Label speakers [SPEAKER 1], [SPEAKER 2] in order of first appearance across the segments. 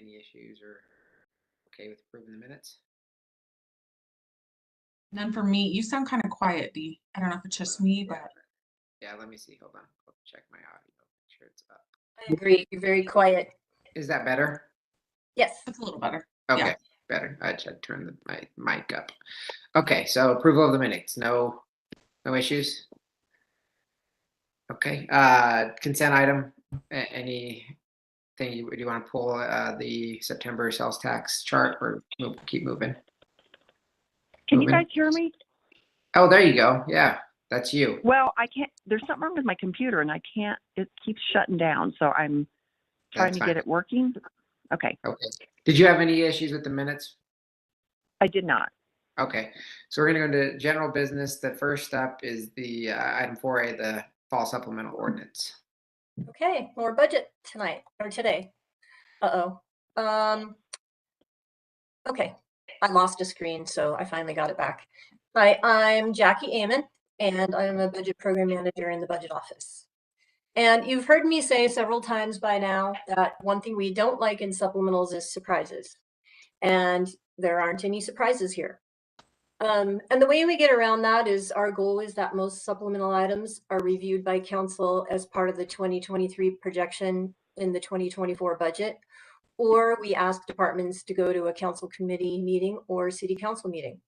[SPEAKER 1] any issues or okay with approving the minutes?
[SPEAKER 2] None for me. You sound kind of quiet, Dee. I don't know if it's just me, but
[SPEAKER 1] Yeah, let me see. Hold on. I'll check my audio. Make sure it's up.
[SPEAKER 3] I agree. You're very quiet.
[SPEAKER 1] Is that better?
[SPEAKER 3] Yes.
[SPEAKER 2] it's a little better.
[SPEAKER 1] Okay,
[SPEAKER 2] Yeah.
[SPEAKER 1] better. I should turn my mic up. Okay, so approval of the minutes. No issues. Okay. Consent item. Anything you do you want to pull the September sales tax chart or keep moving?
[SPEAKER 4] Can you guys hear me?
[SPEAKER 1] Oh, there you go. Yeah, that's you.
[SPEAKER 4] Well, I can't. There's something wrong with my computer, and I can't. It keeps shutting down. So I'm trying to get it working. Okay.
[SPEAKER 1] Okay. Did you have any issues with the minutes?
[SPEAKER 4] I did not.
[SPEAKER 1] Okay, so we're going to go to general business. The first up is the item 4A, the fall supplemental ordinance.
[SPEAKER 3] Okay, more budget tonight or today. Okay, I lost a screen, so I finally got it back. Hi, I'm Jackie Amon, and I'm a budget program manager in the budget office. And you've heard me say several times by now that one thing we don't like in supplementals is surprises. And there aren't any surprises here. And the way we get around that is our goal is that most supplemental items are reviewed by council as part of the 2023 projection in the 2024 budget, or we ask departments to go to a council committee meeting or city council meeting.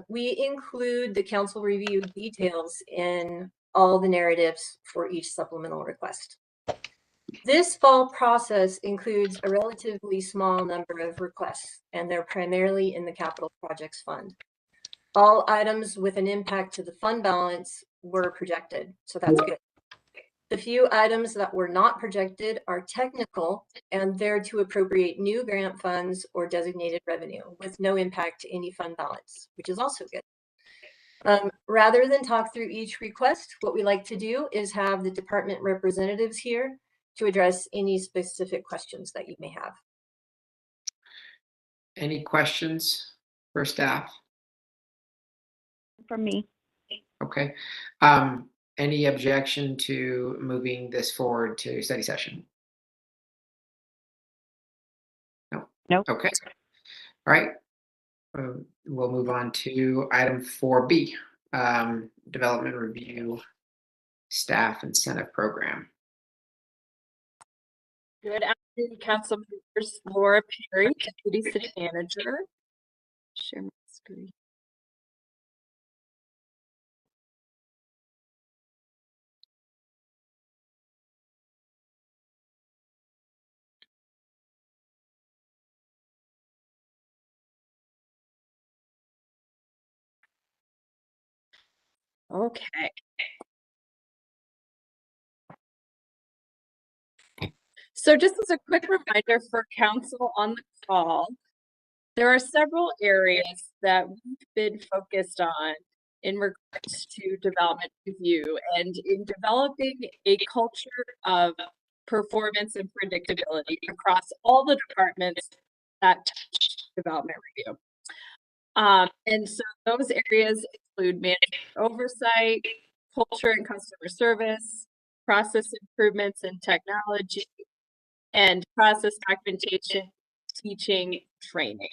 [SPEAKER 3] We include the council review details in all the narratives for each supplemental request. This fall process includes a relatively small number of requests, and they're primarily in the capital projects fund. All items with an impact to the fund balance were projected, so that's good. The few items that were not projected are technical, and they're to appropriate new grant funds or designated revenue with no impact to any fund balance, which is also good. Rather than talk through each request, what we like to do is have the department representatives here to address any specific questions that you may have.
[SPEAKER 1] Any questions for staff?
[SPEAKER 4] From me.
[SPEAKER 1] Okay. Any objection to moving this forward to study session? No.
[SPEAKER 4] No.
[SPEAKER 1] Okay. All right. We'll move on to item 4B, development review staff incentive program.
[SPEAKER 5] Good afternoon, council members. Laura Perry, Deputy City Manager. Share my screen. Okay. So just as a quick reminder for council on the call, there are several areas that we've been focused on in regards to development review and in developing a culture of performance and predictability across all the departments that touch development review. And so those areas include management oversight, culture and customer service, process improvements and technology, and process documentation, teaching, training.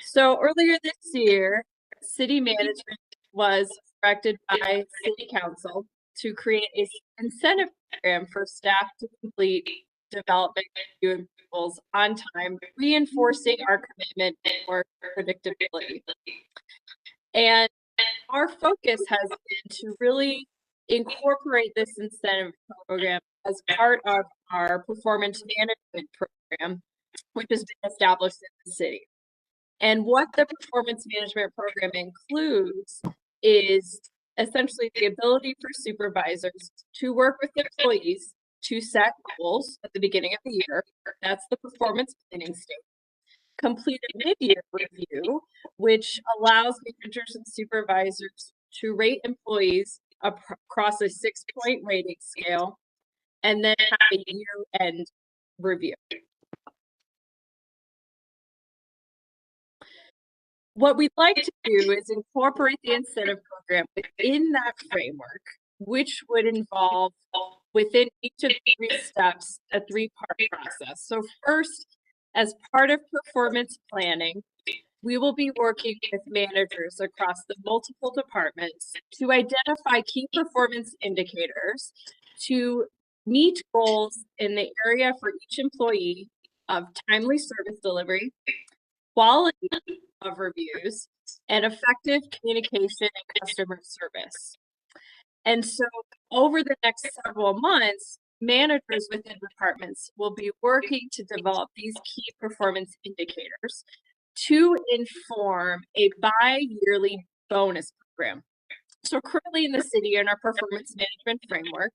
[SPEAKER 5] So earlier this year, city management was directed by city council to create an incentive program for staff to complete development review approvals on time, reinforcing our commitment for predictability. And our focus has been to really incorporate this incentive program as part of our performance management program, which has been established in the city. And what the performance management program includes is essentially the ability for supervisors to work with employees to set goals at the beginning of the year. That's the performance planning stage. Complete a mid-year review, which allows managers and supervisors to rate employees across a 6-point rating scale, and then have a year-end review. What we'd like to do is incorporate the incentive program within that framework, which would involve within each of the 3 steps, a 3-part process. So first, as part of performance planning, we will be working with managers across the multiple departments to identify key performance indicators to meet goals in the area for each employee of timely service delivery, quality of reviews, and effective communication and customer service. And so over the next several months, managers within departments will be working to develop these key performance indicators to inform a bi-yearly bonus program. So currently in the city, in our performance management framework,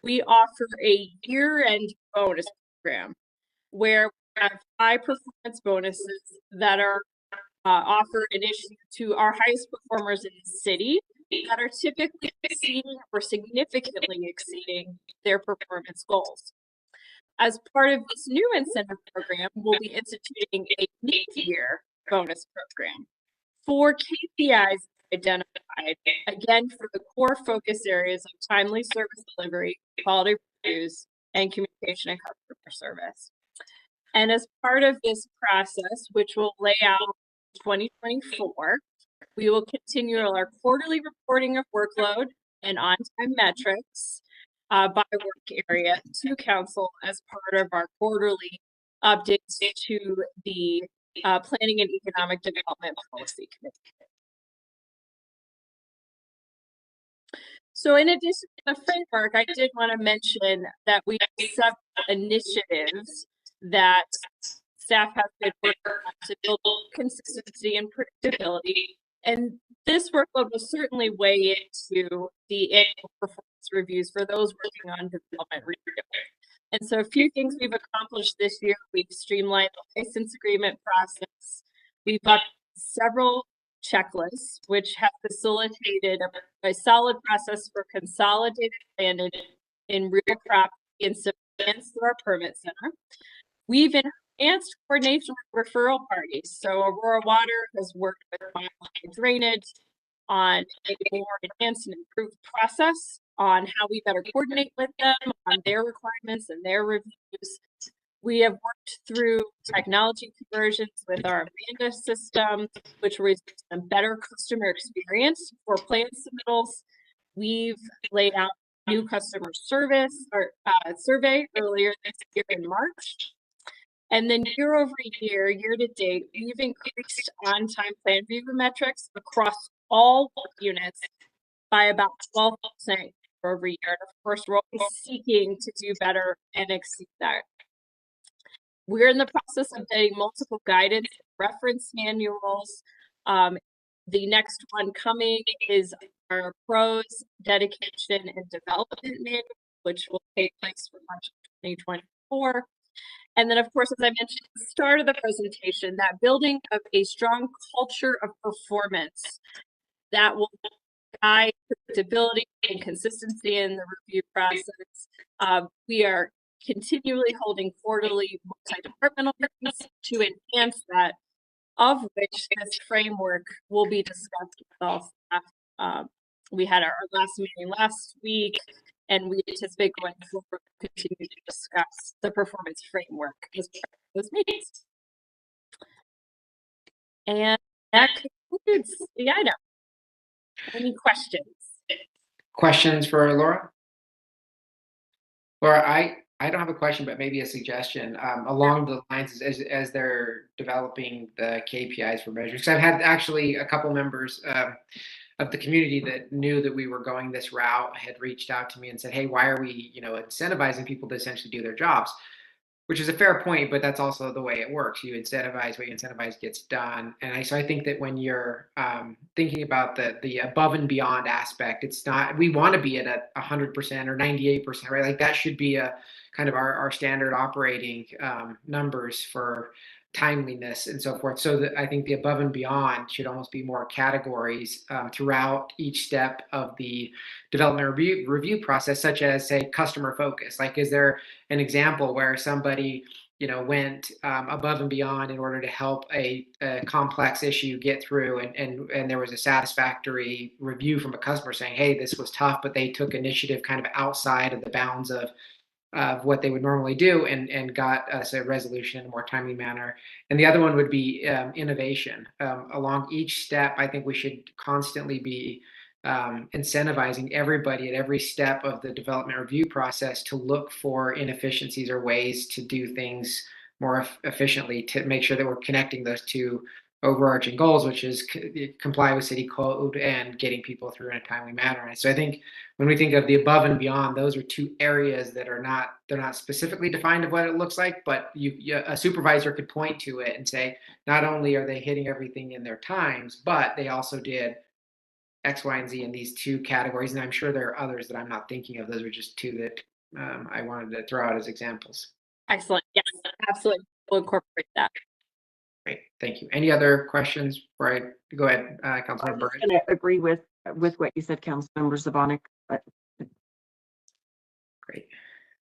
[SPEAKER 5] we offer a year-end bonus program where we have 5 performance bonuses that are offered and issued to our highest performers in the city that are typically exceeding or significantly exceeding their performance goals. As part of this new incentive program, we'll be instituting a mid-year bonus program for KPIs identified, again, for the core focus areas of timely service delivery, quality reviews, and communication and customer service. And as part of this process, which will lay out 2024, we will continue our quarterly reporting of workload and on-time metrics by work area to council as part of our quarterly updates to the Planning and Economic Development Policy Committee. So in addition to the framework, I did want to mention that we have several initiatives that staff has been working on to build consistency and predictability. And this workload will certainly weigh into the annual performance reviews for those working on development review. And so a few things we've accomplished this year: we've streamlined the license agreement process. We've got several checklists, which have facilitated a solid process for consolidated planning in real property and surveillance through our permit center. We've enhanced coordination with referral parties. So Aurora Water has worked with Wildlife Drainage on a more enhanced and improved process on how we better coordinate with them on their requirements and their reviews. We have worked through technology conversions with our Amanda system, which results in a better customer experience for plan submittals. We've laid out new customer service or survey earlier this year in March. And then year over year, year to date, we've increased on-time plan viewer metrics across all work units by about 12% over year. And of course, we're always seeking to do better and exceed that. We're in the process of getting multiple guidance reference manuals. The next one coming is our PROS dedication and development manual, which will take place for March of 2024. And then, of course, as I mentioned at the start of the presentation, that building of a strong culture of performance that will guide predictability and consistency in the review process. We are continually holding quarterly multi-departmental meetings to enhance that, of which this framework will be discussed with all staff. We had our last meeting last week, and we anticipate going forward to continue to discuss the performance framework as part of those meetings. And that concludes the item. Any questions?
[SPEAKER 1] Questions for Laura? Laura, I don't have a question, but maybe a suggestion along the lines as they're developing the KPIs for measures. I've had actually a couple members of the community that knew that we were going this route had reached out to me and said, "Hey, why are we, incentivizing people to essentially do their jobs?" Which is a fair point, but that's also the way it works. You incentivize what you incentivize gets done. And so I think that when you're thinking about the above and beyond aspect, it's not, we want to be at 100% or 98%, right? Like that should be kind of our standard operating numbers for timeliness and so forth. So that I think the above and beyond should almost be more categories throughout each step of the development review process, such as, say, customer focus. Like, is there an example where somebody went above and beyond in order to help a complex issue get through, and there was a satisfactory review from a customer saying, hey, this was tough, but they took initiative kind of outside of the bounds of what they would normally do, and got us a resolution in a more timely manner. And the other one would be innovation. Along each step, I think we should constantly be incentivizing everybody at every step of the development review process to look for inefficiencies or ways to do things more efficiently, to make sure that we're connecting those two overarching goals, which is comply with city code and getting people through in a timely manner. And so I think when we think of the above and beyond, those are two areas that they're not specifically defined of what it looks like, but a supervisor could point to it and say, not only are they hitting everything in their times, but they also did X, Y, and Z in these two categories. And I'm sure there are others that I'm not thinking of. Those are just two that I wanted to throw out as examples.
[SPEAKER 5] Excellent. Yes, absolutely. We'll incorporate that.
[SPEAKER 1] Great, thank you. Any other questions before I go ahead, Councilmember Bergan?
[SPEAKER 4] I'm going to agree with what you said, Councilmember Zvonek.
[SPEAKER 1] Great.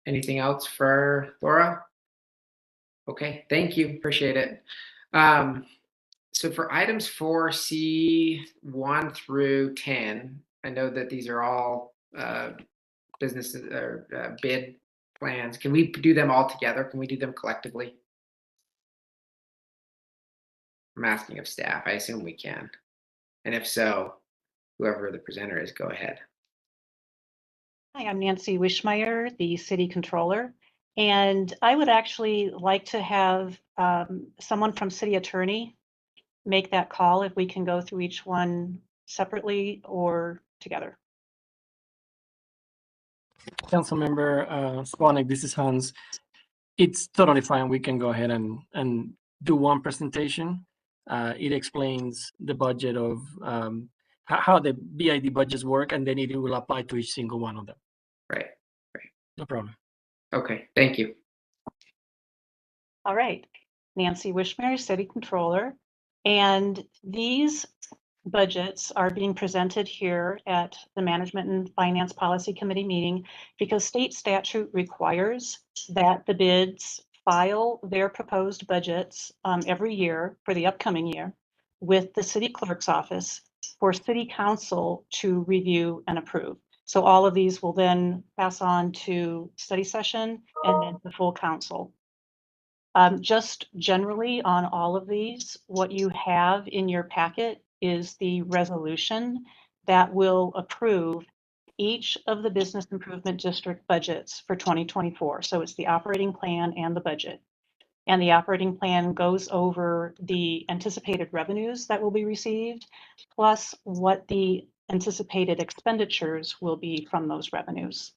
[SPEAKER 1] Anything else for Laura? Okay, thank you. Appreciate it. So for items 4C 1 through 10, I know that these are all business or bid plans. Can we do them all together? Can we do them collectively? I'm asking of staff. I assume we can. And if so, whoever the presenter is, go ahead.
[SPEAKER 6] Hi, I'm Nancy Wishmeyer, the City Controller, and I would actually like to have someone from City Attorney make that call, if we can go through each one separately or together.
[SPEAKER 7] Councilmember Zvonek, this is Hans. It's totally fine. We can go ahead and do one presentation. It explains the budget of how the BID budgets work, and then it will apply to each single one of them.
[SPEAKER 1] Right.
[SPEAKER 7] No problem.
[SPEAKER 1] Okay, thank you.
[SPEAKER 6] All right, Nancy Wishmeyer, City Controller, and these budgets are being presented here at the Management and Finance Policy Committee meeting because state statute requires that the bids file their proposed budgets every year for the upcoming year with the city clerk's office for city council to review and approve. So all of these will then pass on to study session and then the full council. Just generally on all of these, what you have in your packet is the resolution that will approve each of the business improvement district budgets for 2024. So it's the operating plan and the budget. And the operating plan goes over the anticipated revenues that will be received, plus what the anticipated expenditures will be from those revenues.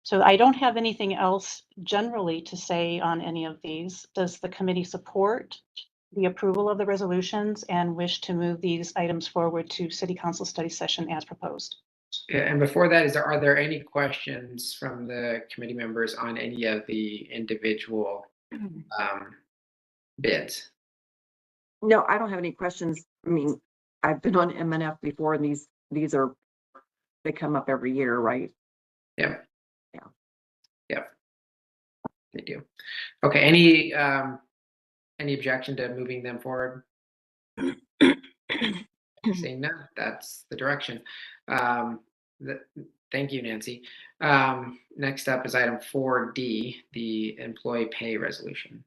[SPEAKER 6] So I don't have anything else generally to say on any of these. Does the committee support the approval of the resolutions and wish to move these items forward to City Council study session as proposed?
[SPEAKER 1] Yeah, and before that, are there any questions from the committee members on any of the individual bids?
[SPEAKER 4] No, I don't have any questions. I mean, I've been on MNF before, and they come up every year, right?
[SPEAKER 1] Yeah.
[SPEAKER 4] Yeah.
[SPEAKER 1] Yeah. They do. Okay. Any objection to moving them forward? Saying no, that's the direction. Thank you, Nancy. Next up is item 4D, the employee pay resolution.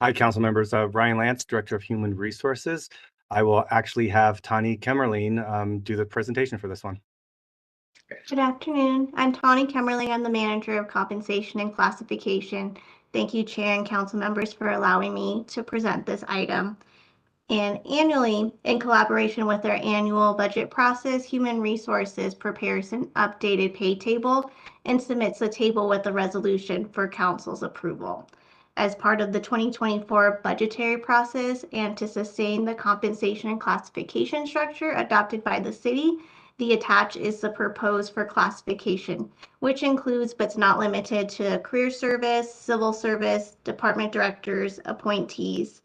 [SPEAKER 8] Hi, council members. Ryan Lance, Director of Human Resources. I will actually have Tani Kemmerling do the presentation for this one.
[SPEAKER 9] Good afternoon. I'm Tani Kemmerling. I'm the Manager of Compensation and Classification. Thank you, Chair and council members, for allowing me to present this item. And annually, in collaboration with our annual budget process, Human Resources prepares an updated pay table and submits the table with a resolution for council's approval. As part of the 2024 budgetary process and to sustain the compensation and classification structure adopted by the city The attached is the proposed for classification, which includes but's not limited to career service, civil service, department directors, appointees,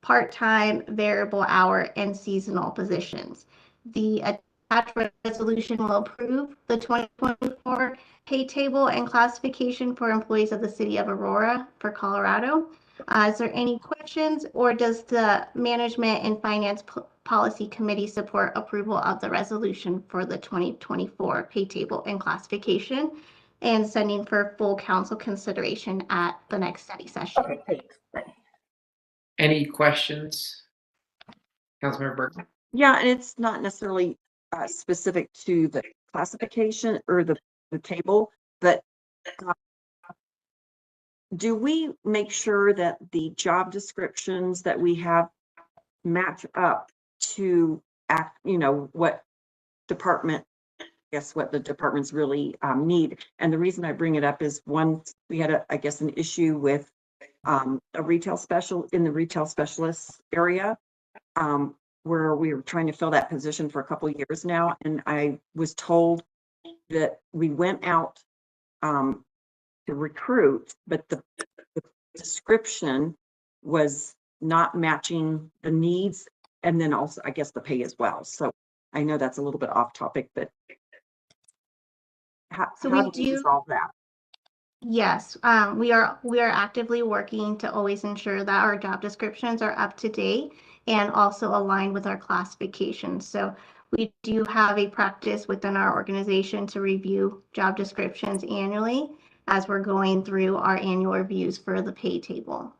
[SPEAKER 9] part-time, variable hour, and seasonal positions. The attached resolution will approve the 2024 pay table and classification for employees of the city of Aurora for Colorado. Is there any questions, or does the Management and Finance Policy Committee support approval of the resolution for the 2024 pay table and classification and sending for full council consideration at the next study session?
[SPEAKER 3] Okay, thanks.
[SPEAKER 1] Any questions? Councilmember Bergan?
[SPEAKER 4] Yeah, and it's not necessarily specific to the classification or the table, but do we make sure that the job descriptions that we have match up to what department, what the departments really need? And the reason I bring it up is we had an issue with a retail specialist area, where we were trying to fill that position for a couple of years now. And I was told that we went out to recruit, but the description was not matching the needs, and then also the pay as well. So I know that's a little bit off topic, but how do we resolve that?
[SPEAKER 9] Yes, we are actively working to always ensure that our job descriptions are up to date and also aligned with our classifications. So we do have a practice within our organization to review job descriptions annually as we're going through our annual reviews for the pay table.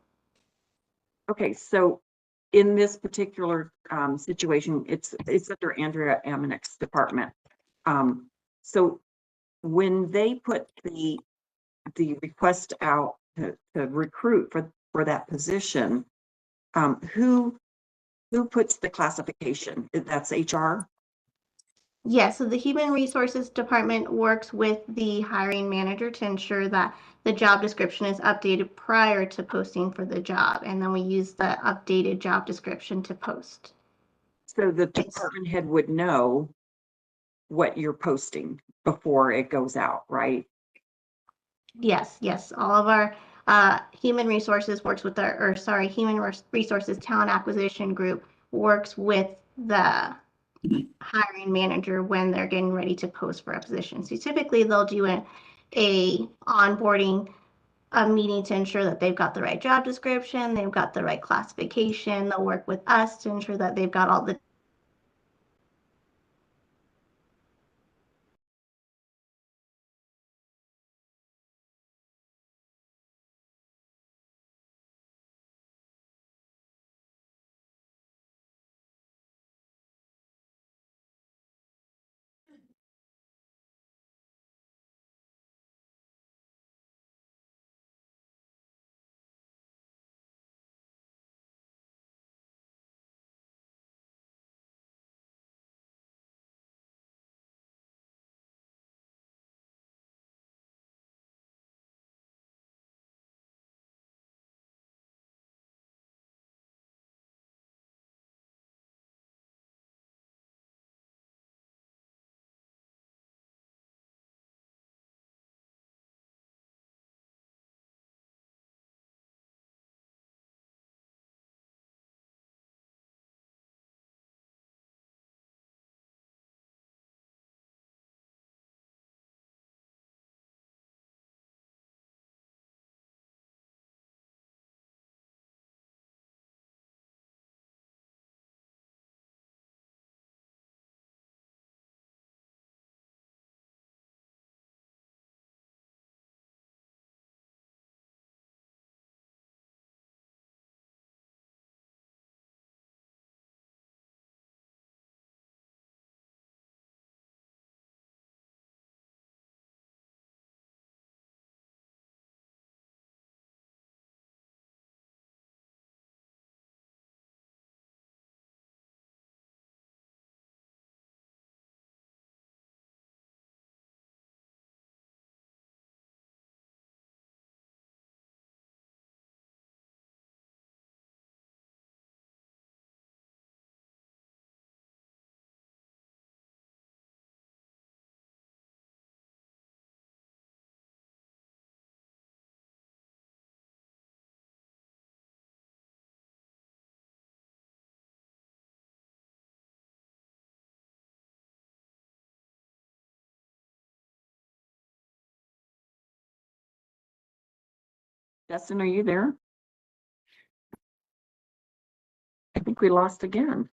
[SPEAKER 4] Okay, so in this particular situation, it's under Andrea Amenek's department. So when they put the request out to recruit for that position, who puts the classification? That's HR?
[SPEAKER 9] Yes, so the Human Resources Department works with the hiring manager to ensure that the job description is updated prior to posting for the job, and then we use the updated job description to post.
[SPEAKER 4] So the department head would know what you're posting before it goes out, right?
[SPEAKER 9] Yes, all of our Human Resources works with Human Resources Talent Acquisition Group works with the hiring manager when they're getting ready to post for a position. So typically they'll do a onboarding meeting to ensure that they've got the right job description, they've got the right classification. They'll work with us to ensure that they've got all the
[SPEAKER 4] Dustin, are you there? I think we lost again.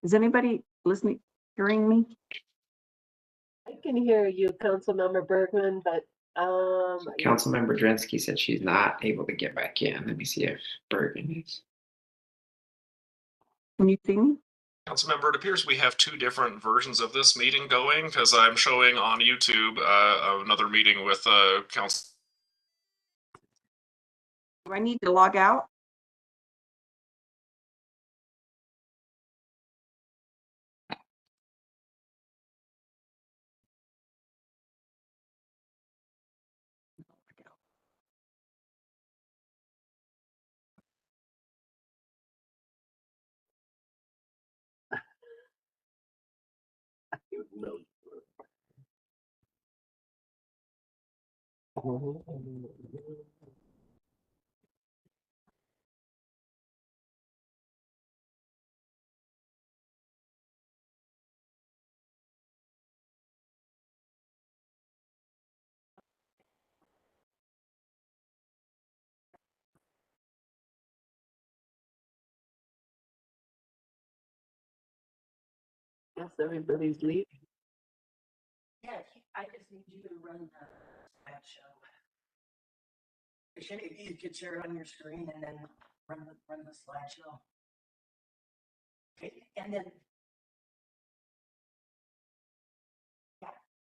[SPEAKER 4] Is anybody listening, hearing me?
[SPEAKER 10] I can hear you, Councilmember Bergman, but
[SPEAKER 1] Councilmember Jurinsky said she's not able to get back in. Let me see if Bergan is.
[SPEAKER 4] Can you see me?
[SPEAKER 11] Councilmember, it appears we have two different versions of this meeting going because I'm showing on YouTube another meeting with council.
[SPEAKER 4] Do I need to log out?
[SPEAKER 10] yes, everybody's leaving.
[SPEAKER 3] Yeah, I just need you to run the slideshow. If you could share it on your screen and then run the slideshow. Okay, and then.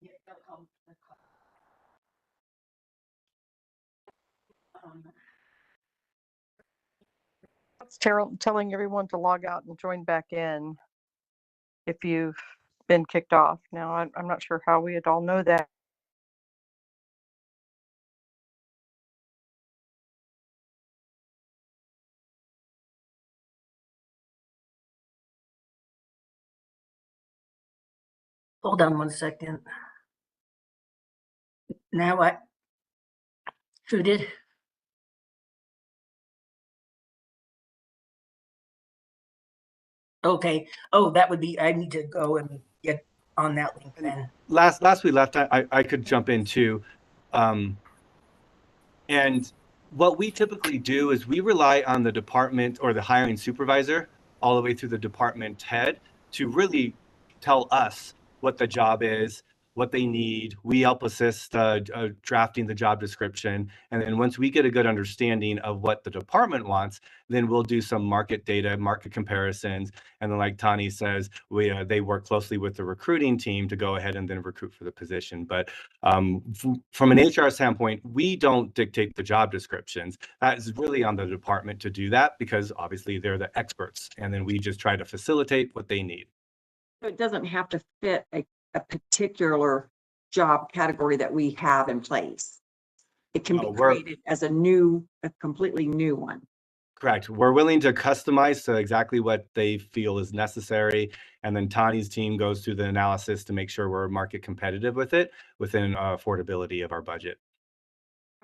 [SPEAKER 3] Yeah, they'll come.
[SPEAKER 12] It's telling everyone to log out and join back in if you've been kicked off. Now, I'm not sure how we'd all know that.
[SPEAKER 3] Hold on 1 second. Now what? Who did? Okay. Oh, that would be, I need to go and get on that link then.
[SPEAKER 8] Last we left, I could jump in too. And what we typically do is we rely on the department or the hiring supervisor all the way through the department head to really tell us what the job is, what they need. We help assist drafting the job description. And then once we get a good understanding of what the department wants, then we'll do some market data, market comparisons. And then like Tani says, they work closely with the recruiting team to go ahead and then recruit for the position. But from an HR standpoint, we don't dictate the job descriptions. That is really on the department to do that because obviously they're the experts. And then we just try to facilitate what they need.
[SPEAKER 4] So it doesn't have to fit a particular job category that we have in place. It can be created as a completely new one.
[SPEAKER 8] Correct. We're willing to customize to exactly what they feel is necessary. And then Tani's team goes through the analysis to make sure we're market competitive with it within affordability of our budget.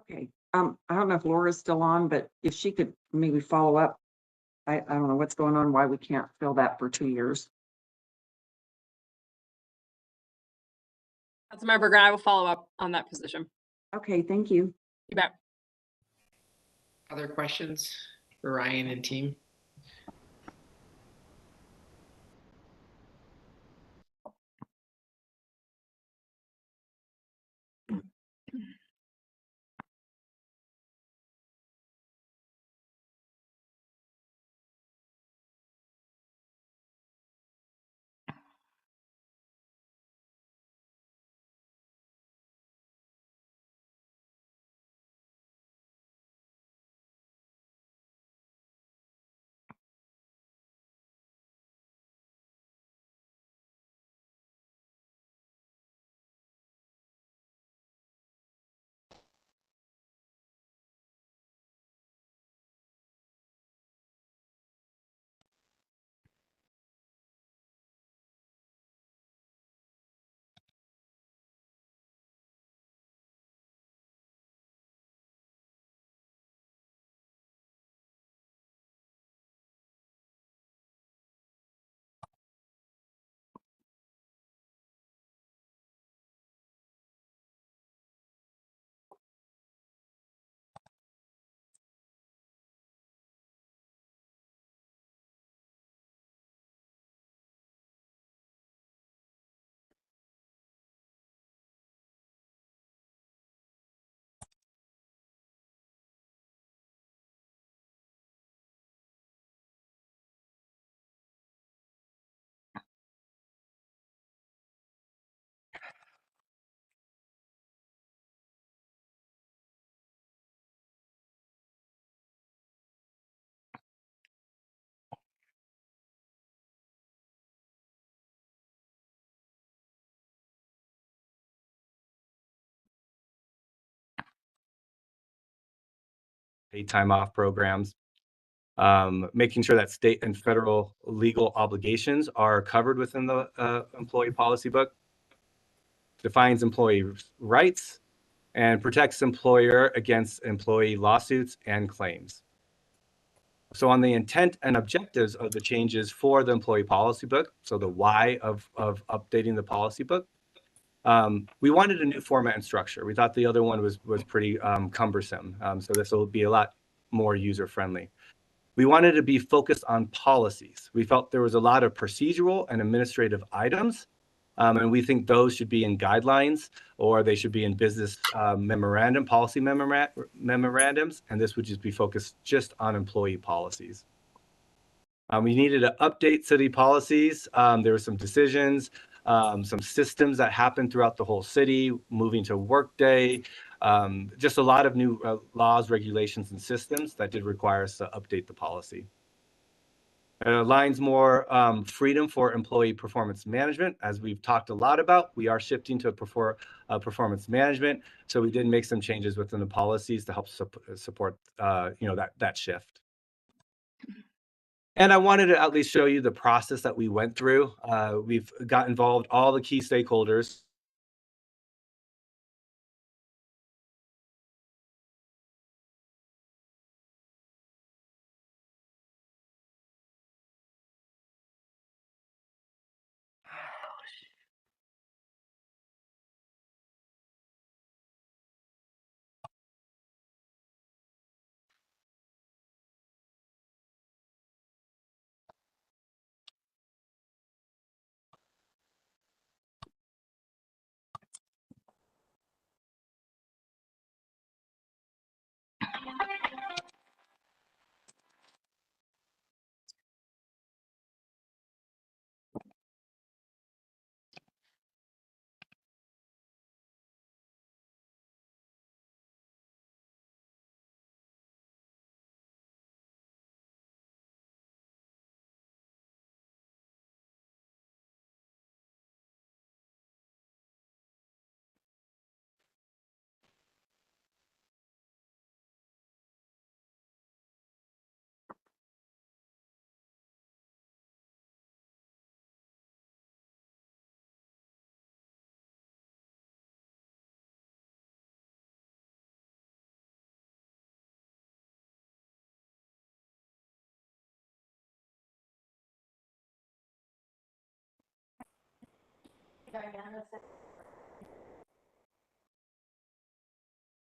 [SPEAKER 4] Okay. I don't know if Laura's still on, but if she could maybe follow up. I don't know what's going on, why we can't fill that for 2 years.
[SPEAKER 5] Councilmember Bergan, I will follow up on that position.
[SPEAKER 4] Okay, thank you.
[SPEAKER 5] You bet.
[SPEAKER 1] Other questions for Ryan and team?
[SPEAKER 8] paid time off programs, making sure that state and federal legal obligations are covered within the employee policy book, defines employee rights, and protects employer against employee lawsuits and claims. So on the intent and objectives of the changes for the employee policy book, so the why of updating the policy book, we wanted a new format and structure. We thought the other one was pretty cumbersome. So this will be a lot more user-friendly. We wanted to be focused on policies. We felt there was a lot of procedural and administrative items, and we think those should be in guidelines, or they should be in business policy memorandums, and this would just be focused just on employee policies. We needed to update city policies. There were some decisions, some systems that happened throughout the whole city, moving to Workday, just a lot of new laws, regulations, and systems that did require us to update the policy. It aligns more freedom for employee performance management. As we've talked a lot about, we are shifting to performance management. So we did make some changes within the policies to help support that shift. And I wanted to at least show you the process that we went through. We've got involved all the key stakeholders.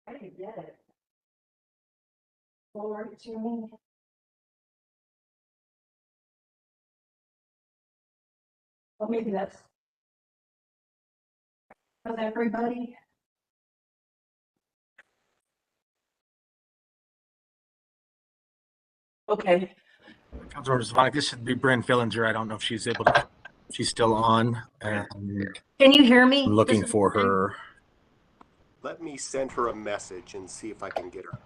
[SPEAKER 4] I didn't get it. Forward to me. Well, maybe that's everybody. Okay.
[SPEAKER 13] Councilmember Zvonek, this should be Bryn Fillinger. I don't know if she's able to. She's still on. And
[SPEAKER 3] Can you hear me?
[SPEAKER 13] I'm looking for her.
[SPEAKER 14] Let me send her a message and see if I can get her.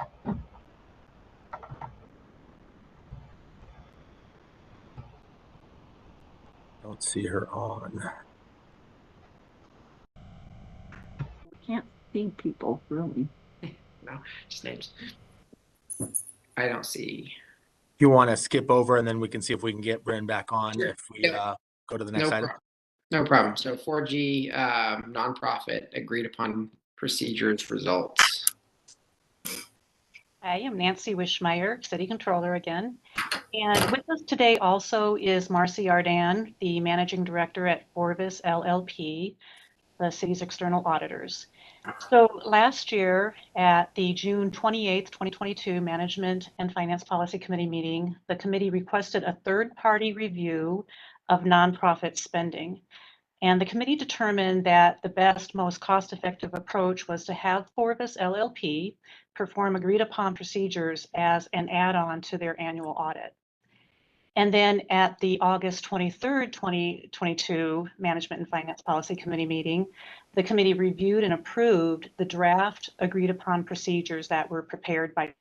[SPEAKER 13] Don't see her on.
[SPEAKER 4] Can't see people really.
[SPEAKER 1] No, just names. I don't see.
[SPEAKER 13] You want to skip over and then we can see if we can get Bryn back on if we go to the next item.
[SPEAKER 1] No problem. So 4G nonprofit agreed upon procedures results.
[SPEAKER 6] I am Nancy Wishmeyer, City Controller again. And with us today also is Marcy Ardan, the Managing Director at Forvis LLP, the city's external auditors. So last year at the June 28th, 2022 Management and Finance Policy Committee meeting, the committee requested a third-party review of nonprofit spending. And the committee determined that the best, most cost-effective approach was to have Forvis LLP perform agreed-upon procedures as an add-on to their annual audit. And then at the August 23rd, 2022 Management and Finance Policy Committee meeting, the committee reviewed and approved the draft agreed-upon procedures that were prepared by